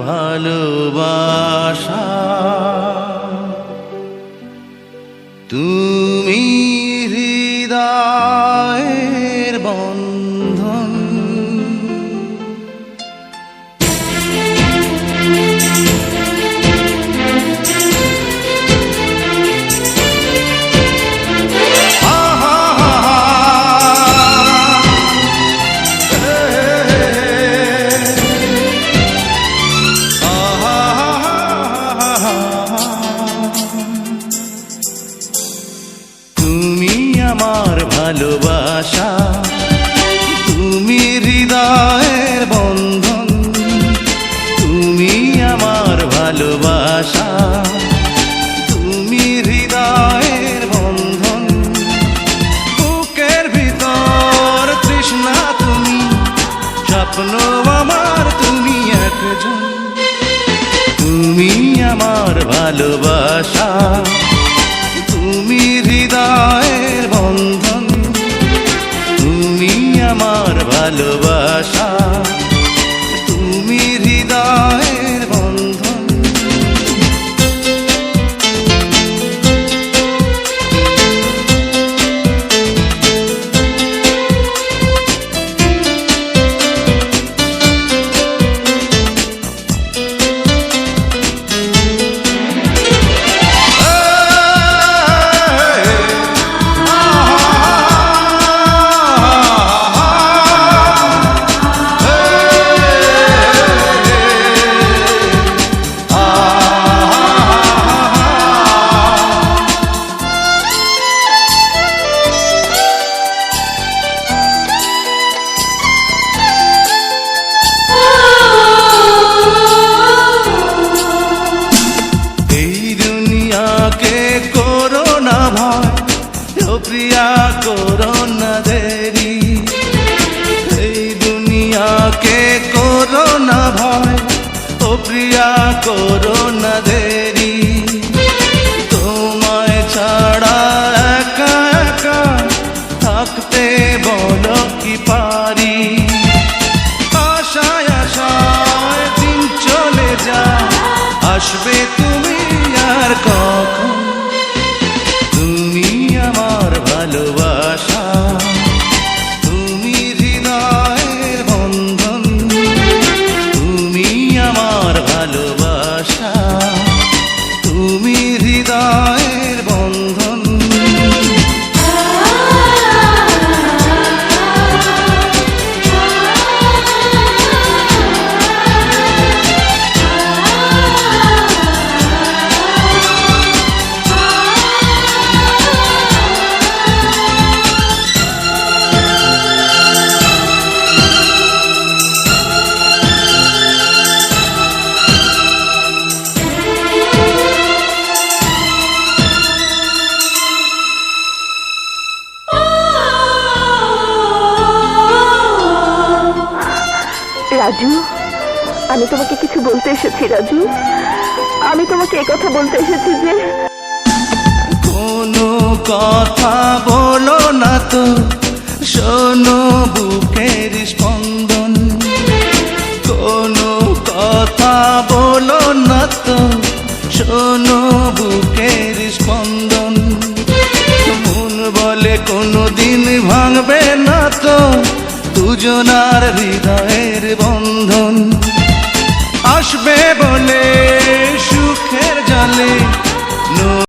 ভালোবাসা তুমি হৃদয়ের বন্ধন। আমার ভালোবাসা তুমি হৃদয়ের বন্ধন, তুমি আমার ভালোবাসা তুমি হৃদয়ের বন্ধন। বুকের ভিতর তৃষ্ণা তুমি, স্বপ্ন আমার তুমি একজন। তুমি আমার ভালোবাসা তুমি হৃদয়ের বন্ধন, তুমি আমার ভালোবাসা তুমি হৃদয়ের বন্ধন। প্রিয়া করো না দেরি, এই দুনিয়াকে করো না ভয়, ও প্রিয়া করো না দেরি। তোমায় ছাড়া একা একা থাকতে বলো কি পারি। আশায় আশায় দিন চলে যায়, আসবে তুমি আর কখন। তুমি আমার ভালোবাসা তুমি হৃদয়ের বন্ধন, তুমি আমার ভালোবাসা তুমি হৃদয়ের বন্ধন। রাজু, আমি তোমাকে কিছু বলতে এসেছি। রাজু, আমি তোমাকে এই কথা বলতে এসেছি যে কোনো কথা বলো না তো, শোনো বুকের স্পন্দন। কোনো কথা বলো না তো, শোনো বুকের স্পন্দন। মন বলে কোনো দিন ভাঙবে না তো দুজনার হৃদয়ের বন্ধন।